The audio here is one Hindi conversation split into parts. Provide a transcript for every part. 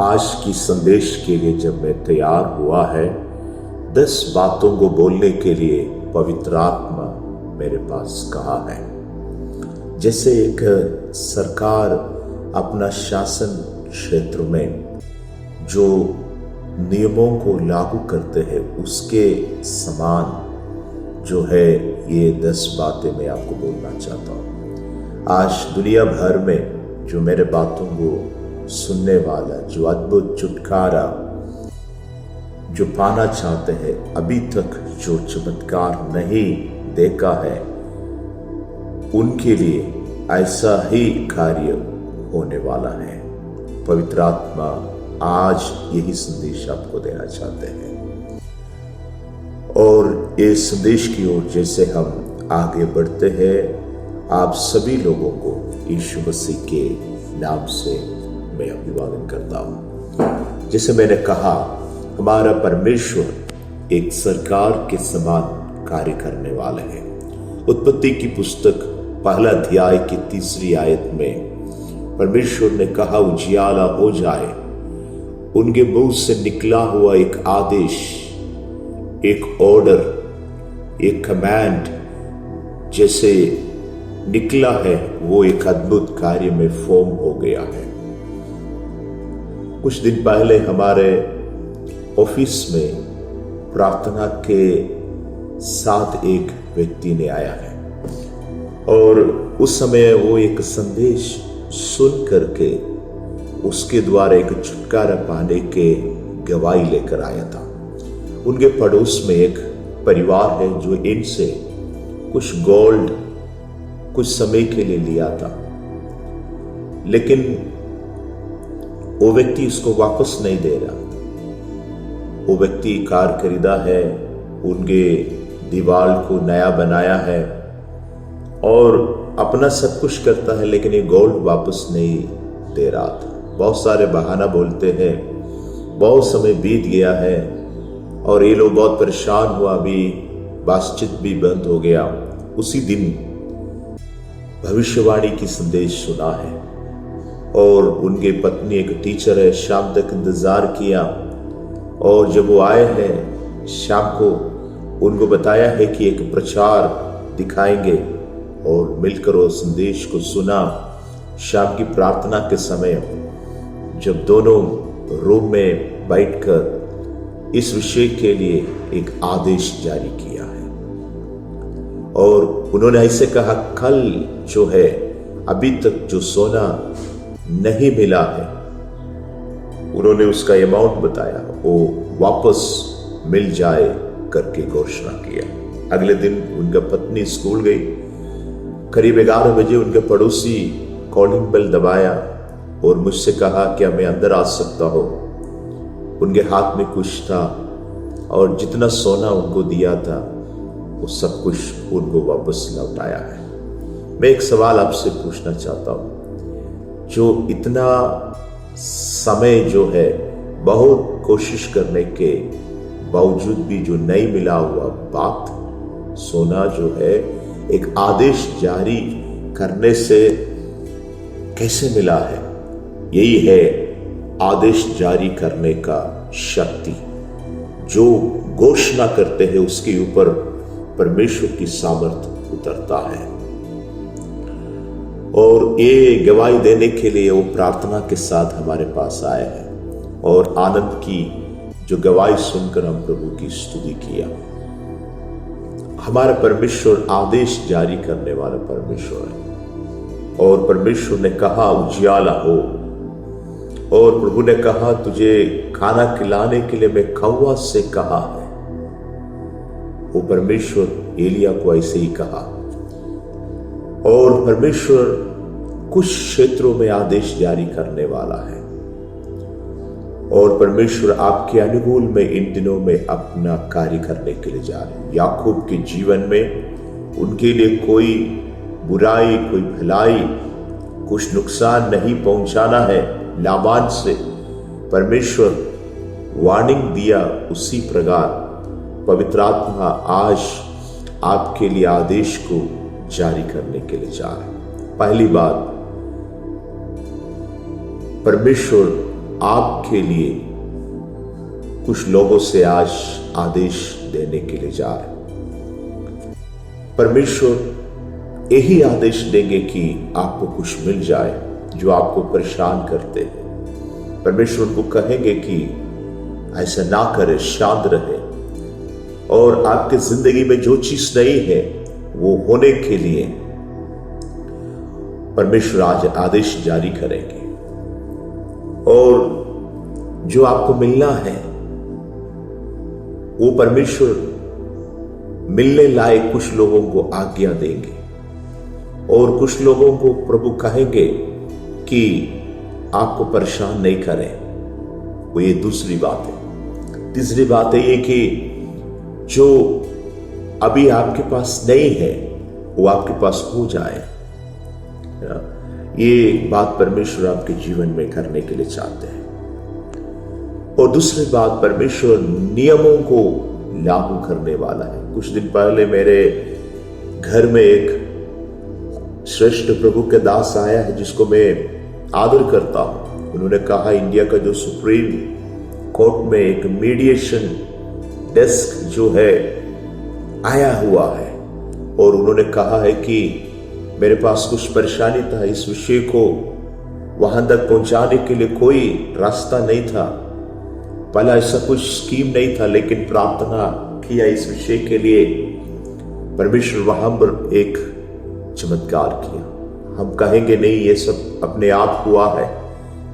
आज की संदेश के लिए जब मैं तैयार हुआ है, 10 बातों को बोलने के लिए पवित्र आत्मा मेरे पास कहा है। जैसे एक सरकार अपना शासन क्षेत्र में जो नियमों को लागू करते हैं उसके समान जो है ये 10 बातें मैं आपको बोलना चाहता हूँ। आज दुनिया भर में जो मेरे बातों को सुनने वाला, जो अद्भुत छुटकारा जो पाना चाहते हैं, अभी तक जो चमत्कार नहीं देखा है, उनके लिए ऐसा ही कार्य होने वाला है। पवित्र आत्मा आज यही संदेश आपको देना चाहते हैं। और इस संदेश की ओर जैसे हम आगे बढ़ते हैं, आप सभी लोगों को यीशु मसीह के नाम से मैं अभिवादन करता हूं। जैसे मैंने कहा, हमारा परमेश्वर एक सरकार के समान कार्य करने वाले हैं। उत्पत्ति की पुस्तक 1 अध्याय की 3 आयत में परमेश्वर ने कहा, उजियाला हो जाए। उनके मुंह से निकला हुआ एक आदेश, एक ऑर्डर, एक कमांड जैसे निकला है, वो एक अद्भुत कार्य में फॉर्म हो गया है। कुछ दिन पहले हमारे ऑफिस में प्रार्थना के साथ एक व्यक्ति ने आया है और उस समय वो एक संदेश सुन करके उसके द्वारा एक छुटकारा पाने के गवाही लेकर आया था। उनके पड़ोस में एक परिवार है जो इनसे कुछ गोल्ड कुछ समय के लिए लिया था, लेकिन वो व्यक्ति इसको वापस नहीं दे रहा। वो व्यक्ति कार खरीदा है, उनके दीवार को नया बनाया है और अपना सब कुछ करता है, लेकिन ये गोल्ड वापस नहीं दे रहा था। बहुत सारे बहाना बोलते हैं। बहुत समय बीत गया है और ये लोग बहुत परेशान हुआ, अभी बातचीत भी बंद हो गया। उसी दिन भविष्यवाणी की संदेश सुना है और उनके पत्नी एक टीचर है, शाम तक इंतजार किया और जब वो आए हैं शाम को, उनको बताया है कि एक प्रचार दिखाएंगे और मिलकर वो संदेश को सुना। शाम की प्रार्थना के समय जब दोनों रूम में बैठकर इस विषय के लिए एक आदेश जारी किया है और उन्होंने ऐसे कहा, कल जो है अभी तक जो सोना नहीं मिला है, उन्होंने उसका अमाउंट बताया, वो वापस मिल जाए करके घोषणा किया। अगले दिन उनका पत्नी स्कूल गई। करीब 11 बजे उनके पड़ोसी कॉलिंग बेल दबाया और मुझसे कहा, क्या मैं अंदर आ सकता हूं? उनके हाथ में कुछ था और जितना सोना उनको दिया था वो सब कुछ उनको वापस लौटाया है। मैं एक सवाल आपसे पूछना चाहता हूं, जो इतना समय जो है बहुत कोशिश करने के बावजूद भी जो नहीं मिला हुआ बात, सोना जो है एक आदेश जारी करने से कैसे मिला है? यही है आदेश जारी करने का शक्ति। जो घोषणा करते हैं उसके ऊपर परमेश्वर की सामर्थ उतरता है। और ये गवाही देने के लिए वो प्रार्थना के साथ हमारे पास आए हैं और आनंद की जो गवाही सुनकर हम प्रभु की स्तुति किया। हमारा परमेश्वर आदेश जारी करने वाला परमेश्वर है और परमेश्वर ने कहा, उजियाला हो। और प्रभु ने कहा, तुझे खाना खिलाने के लिए मैं कौवा से कहा है। वो परमेश्वर एलिया को ऐसे ही कहा। और परमेश्वर कुछ क्षेत्रों में आदेश जारी करने वाला है और परमेश्वर आपके अनुकूल में इन दिनों में अपना कार्य करने के लिए जा रहे हैं। याकूब के जीवन में उनके लिए कोई बुराई, कोई भलाई, कुछ नुकसान नहीं पहुंचाना है। लाबान से परमेश्वर वार्निंग दिया, उसी प्रकार पवित्र आत्मा आज आपके लिए आदेश को जारी करने के लिए जा रहे हैं। पहली बात, परमेश्वर आपके लिए कुछ लोगों से आज आदेश देने के लिए जा रहे हैं। परमेश्वर यही आदेश देंगे कि आपको कुछ मिल जाए जो आपको परेशान करते हैं। परमेश्वर उनको कहेंगे कि ऐसा ना करे, शांत रहे, और आपके जिंदगी में जो चीज नहीं है वो होने के लिए परमेश्वर आज आदेश जारी करेंगे। और जो आपको मिलना है वो परमेश्वर मिलने लायक कुछ लोगों को आज्ञा देंगे, और कुछ लोगों को प्रभु कहेंगे कि आपको परेशान नहीं करें। वो ये दूसरी बात है। तीसरी बात है ये कि जो अभी आपके पास नहीं है वो आपके पास हो जाए। ये बात परमेश्वर आपके जीवन में करने के लिए चाहते हैं। और दूसरी बात, परमेश्वर नियमों को लागू करने वाला है। कुछ दिन पहले मेरे घर में एक श्रेष्ठ प्रभु के दास आया है जिसको मैं आदर करता हूं। उन्होंने कहा इंडिया का जो सुप्रीम कोर्ट में एक मीडिएशन डेस्क जो है आया हुआ है, और उन्होंने कहा है कि मेरे पास कुछ परेशानी था, इस विषय को वहां तक पहुंचाने के लिए कोई रास्ता नहीं था, पहला ऐसा कुछ स्कीम नहीं था, लेकिन प्रार्थना किया इस विषय के लिए। परमेश्वर वहां पर एक चमत्कार किया। हम कहेंगे नहीं ये सब अपने आप हुआ है,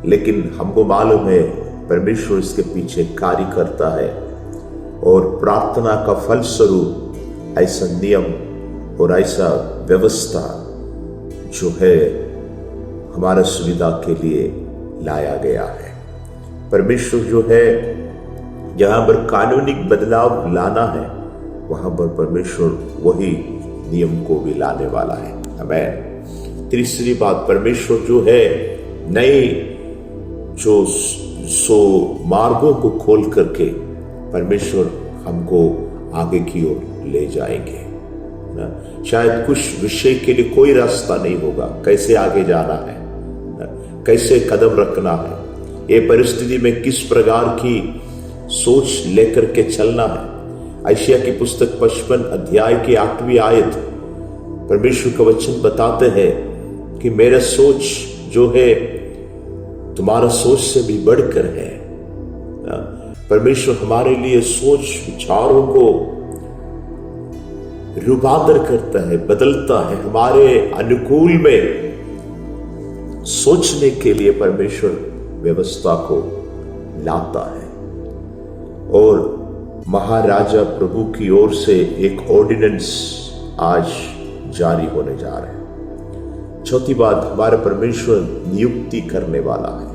लेकिन हमको मालूम है परमेश्वर इसके पीछे कार्य करता है, और प्रार्थना का फलस्वरूप ऐसा नियम और ऐसा व्यवस्था जो है हमारा सुविधा के लिए लाया गया है। परमेश्वर जो है जहां पर कानूनिक बदलाव लाना है वहां पर परमेश्वर वही नियम को भी लाने वाला है। आमीन। तीसरी बात, परमेश्वर जो है नए जो सो मार्गों को खोल करके परमेश्वर हमको आगे की ओर ले जाएंगे ना। शायद कुछ विषय के लिए कोई रास्ता नहीं होगा, कैसे आगे जाना है ना, कैसे कदम रखना है, ये परिस्थिति में किस प्रकार की सोच लेकर के चलना है। यशायाह की पुस्तक 55 अध्याय की 8वीं आयत परमेश्वर का वचन बताते हैं कि मेरा सोच जो है तुम्हारा सोच से भी बढ़कर है। परमेश्वर हमारे लिए सोच विचारों को रूपांतर करता है, बदलता है, हमारे अनुकूल में सोचने के लिए परमेश्वर व्यवस्था को लाता है। और महाराजा प्रभु की ओर से एक ऑर्डिनेंस आज जारी होने जा रहा है। चौथी बात, हमारा परमेश्वर नियुक्ति करने वाला है।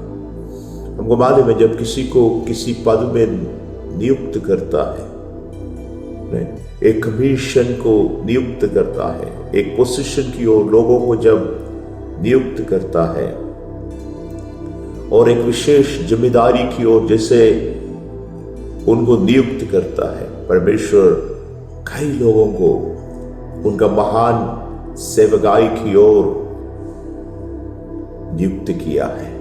हमको मालूम है जब किसी को किसी पद में नियुक्त करता है, एक कमीशन को नियुक्त करता है, एक पोजीशन की ओर लोगों को जब नियुक्त करता है और एक विशेष जिम्मेदारी की ओर जैसे उनको नियुक्त करता है, परमेश्वर कई लोगों को उनका महान सेवकाई की ओर नियुक्त किया है।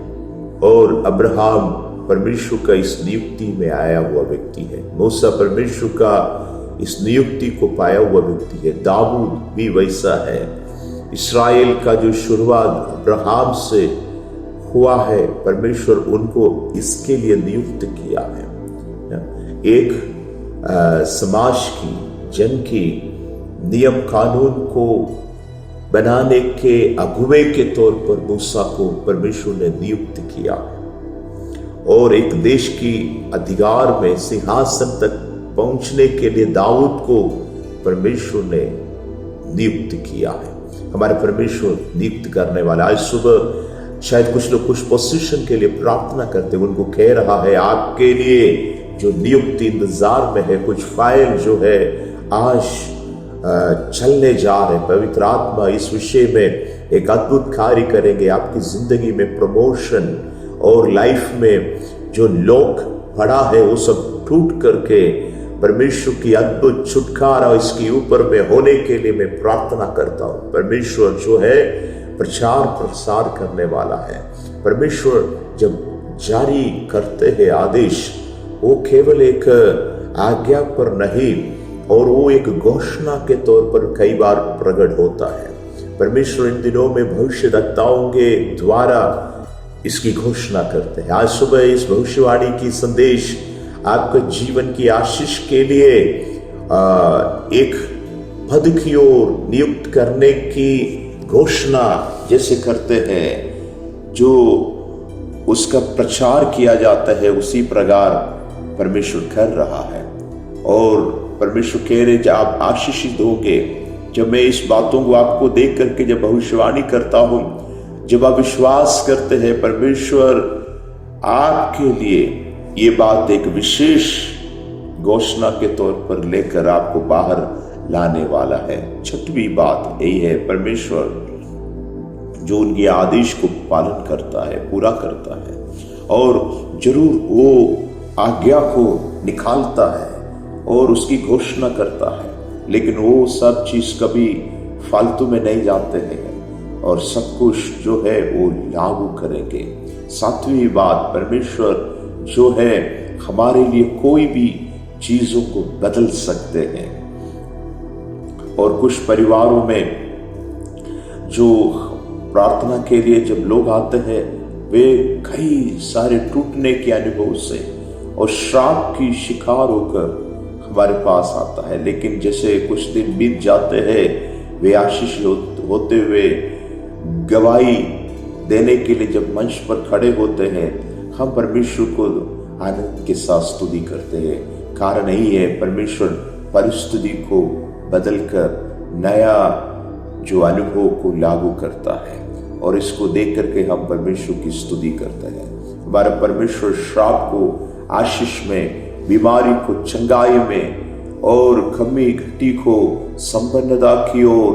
और अब्राहम परमेश्वर का इस नियुक्ति में आया हुआ व्यक्ति है। मूसा परमेश्वर का इस नियुक्ति को पाया हुआ व्यक्ति है। दाऊद भी वैसा है। इस्राएल का जो शुरुआत अब्राहम से हुआ है, परमेश्वर उनको इसके लिए नियुक्त किया है। एक समाज की, जन की नियम कानून को बनाने के अगुवे के तौर पर मूसा को परमेश्वर ने नियुक्त किया, और एक देश की अधिकार में सिंहासन तक पहुंचने के लिए दाऊद को परमेश्वर ने नियुक्त किया है। हमारे परमेश्वर नियुक्त करने वाला। आज सुबह शायद कुछ लोग कुछ पोजीशन के लिए प्रार्थना करते, उनको कह रहा है आपके लिए जो नियुक्ति इंतजार में है, कुछ फाइल जो है आज चलने जा रहे। पवित्र आत्मा इस विषय में एक अद्भुत कार्य करेंगे। आपकी जिंदगी में प्रमोशन और लाइफ में जो लोक पड़ा है वो सब टूट करके परमेश्वर की अद्भुत छुटकारा इसके ऊपर में होने के लिए मैं प्रार्थना करता हूँ। परमेश्वर जो है प्रचार प्रसार करने वाला है। परमेश्वर जब जारी करते हैं आदेश, वो केवल एक आज्ञा पर नहीं और वो एक घोषणा के तौर पर कई बार प्रकट होता है। परमेश्वर इन दिनों में भविष्यद्वक्ताओं के द्वारा इसकी घोषणा करते हैं। आज सुबह इस भविष्यवाणी की संदेश आपके जीवन की आशीष के लिए एक पद की ओर नियुक्त करने की घोषणा जैसे करते हैं, जो उसका प्रचार किया जाता है उसी प्रकार परमेश्वर कर रहा है। और परमेश्वर कह रहे जब आप आशीषित होंगे, जब मैं इस बातों को आपको देख करके जब भविष्यवाणी करता हूं, जब आप विश्वास करते हैं, परमेश्वर आपके लिए ये बात एक विशेष घोषणा के तौर पर लेकर आपको बाहर लाने वाला है। छठवीं बात यही है, परमेश्वर जो उनके आदेश को पालन करता है, पूरा करता है और जरूर वो आज्ञा को निकालता है और उसकी घोषणा करता है, लेकिन वो सब चीज कभी फालतू में नहीं जाते हैं और सब कुछ जो है वो लागू करेंगे। सातवीं बात, परमेश्वर जो है हमारे लिए कोई भी चीजों को बदल सकते हैं। और कुछ परिवारों में जो प्रार्थना के लिए जब लोग आते हैं, वे कई सारे टूटने के अनुभव से और श्राप की शिकार होकर हमारे पास आता है, लेकिन जैसे कुछ दिन बीत जाते हैं, वे आशीष होते हुए गवाही देने के लिए जब मंच पर खड़े होते हैं, हम परमेश्वर को आनंद के साथ स्तुति करते हैं। कारण यही है, परमेश्वर परिस्थिति को बदलकर नया जो अनुभव को लागू करता है और इसको देख करके हम परमेश्वर की स्तुति करते हैं। हमारा परमेश्वर श्राप को आशीष में, बीमारी को चंगाई में और कमी घटी को संपन्नता की ओर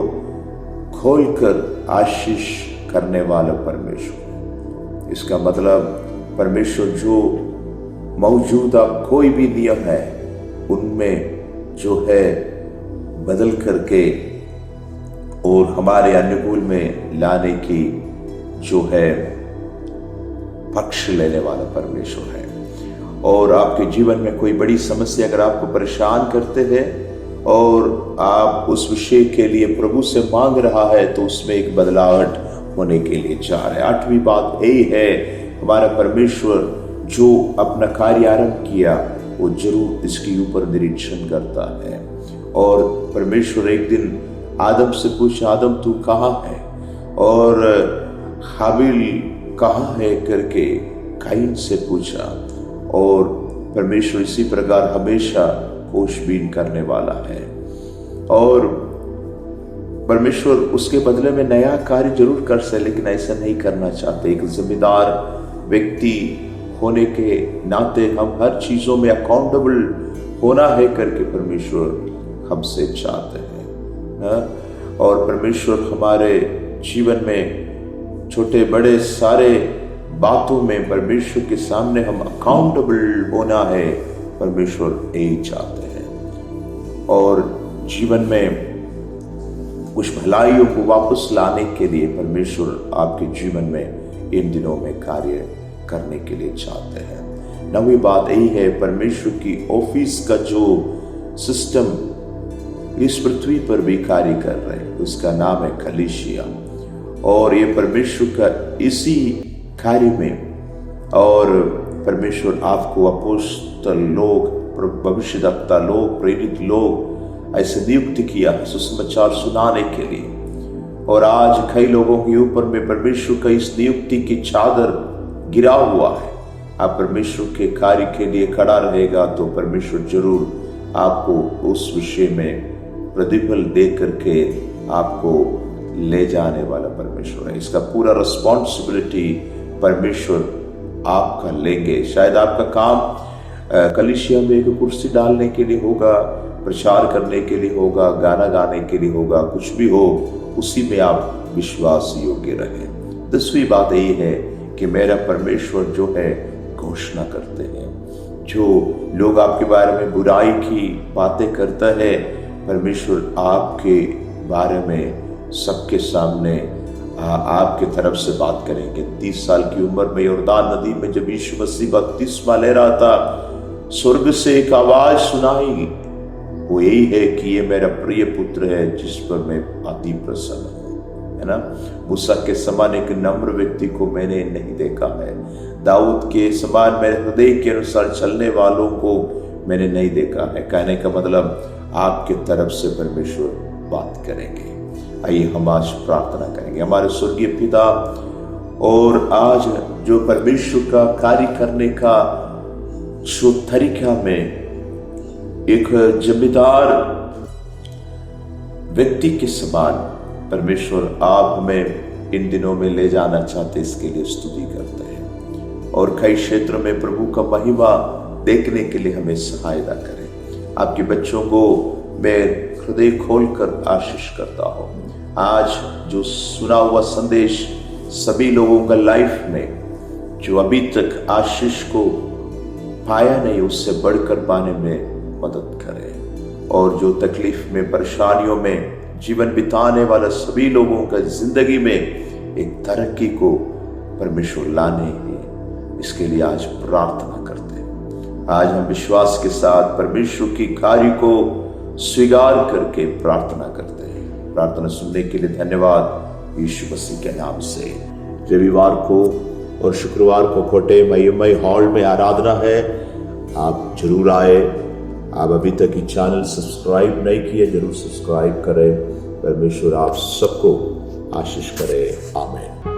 खोलकर आशीष करने वाला परमेश्वर। इसका मतलब परमेश्वर जो मौजूदा कोई भी नियम है उनमें जो है बदल करके और हमारे अनुकूल में लाने की जो है पक्ष लेने वाला परमेश्वर है। और आपके जीवन में कोई बड़ी समस्या अगर आपको परेशान करते हैं और आप उस विषय के लिए प्रभु से मांग रहा है, तो उसमें एक बदलाव होने के लिए जा रहा है। आठवीं बात यही है, हमारा परमेश्वर जो अपना कार्य आरंभ किया वो जरूर इसके ऊपर निरीक्षण करता है। और परमेश्वर एक दिन आदम से पूछा, आदम तू कहाँ है? और हाबिल कहाँ है करके काइन से पूछा। और परमेश्वर इसी प्रकार हमेशा खोजबीन करने वाला है और परमेश्वर उसके बदले में नया कार्य जरूर कर सकते, लेकिन ऐसा नहीं करना चाहते। एक जिम्मेदार व्यक्ति होने के नाते हम हर चीजों में अकाउंटेबल होना है करके परमेश्वर हमसे चाहते हैं। और परमेश्वर हमारे जीवन में छोटे बड़े सारे बातों में परमेश्वर के सामने हम अकाउंटेबल होना है, परमेश्वर यही चाहते हैं। और जीवन में कुछ भलाइयों को वापस लाने के लिए परमेश्वर आपके जीवन में इन दिनों में कार्य करने के लिए चाहते हैं। नवी बात यही है, परमेश्वर की ऑफिस का जो सिस्टम इस पृथ्वी पर भी कार्य कर रहे हैं, उसका नाम है कलीसिया। और ये परमेश्वर का इसी कार्य में और परमेश्वर आपको अपोस्तल लोग, भविष्यद्वक्ता लोग, प्रेरित लोग ऐसे नियुक्त किया सुसमाचार सुनाने के लिए। और आज कई लोगों के ऊपर में परमेश्वर का इस नियुक्ति की चादर गिरा हुआ है। आप परमेश्वर के कार्य के लिए खड़ा रहेगा तो परमेश्वर जरूर आपको उस विषय में प्रतिफल दे करके आपको ले जाने वाला परमेश्वर है। इसका पूरा रिस्पॉन्सिबिलिटी परमेश्वर आपका लेंगे। शायद आपका काम कलीसिया में एक कुर्सी डालने के लिए होगा, प्रचार करने के लिए होगा, गाना गाने के लिए होगा, कुछ भी हो उसी में आप विश्वास योग्य रहें। 10वीं बात यही है कि मेरा परमेश्वर जो है घोषणा करते हैं। जो लोग आपके बारे में बुराई की बातें करता है, परमेश्वर आपके बारे में सबके सामने आपके तरफ से बात करेंगे। 30 साल की उम्र में यॉर्दान नदी में जब यीशु मसीह बपतिस्मा ले रहा था, स्वर्ग से एक आवाज सुनाई, वो यही है कि ये मेरा प्रिय पुत्र है जिस पर मैं अति प्रसन्न हूं, है ना। मूसा के समान एक नम्र व्यक्ति को मैंने नहीं देखा है, दाऊद के समान मेरे हृदय के अनुसार चलने वालों को मैंने नहीं देखा है। कहने का मतलब आपके तरफ से परमेश्वर बात करेंगे। आइए हम आज प्रार्थना करेंगे। हमारे स्वर्गीय पिता, और आज जो परमेश्वर का कार्य करने का जो तरीका में एक जिम्मेदार व्यक्ति के समान परमेश्वर आप हमें इन दिनों में ले जाना चाहते, इसके लिए स्तुति करते हैं। और कई क्षेत्रों में प्रभु का महिमा देखने के लिए हमें सहायता करें। आपके बच्चों को मैं हृदय खोलकर आशीष करता हूँ। आज जो सुना हुआ संदेश सभी लोगों का लाइफ में जो अभी तक आशीष को पाया नहीं, उससे बढ़कर पाने में मदद करें। और जो तकलीफ में, परेशानियों में जीवन बिताने वाला सभी लोगों का जिंदगी में एक तरक्की को परमेश्वर लाने हैं, इसके लिए आज प्रार्थना करते हैं। आज हम विश्वास के साथ परमेश्वर की कार्य को स्वीकार करके प्रार्थना करते हैं। प्रार्थना सुनने के लिए धन्यवाद यीशु मसीह के नाम से। रविवार को और शुक्रवार को कोटे मई हॉल में आराधना है, आप जरूर आए। आप अभी तक ये चैनल सब्सक्राइब नहीं किए, जरूर सब्सक्राइब करें। परमेश्वर आप सबको आशीष करे। आमीन।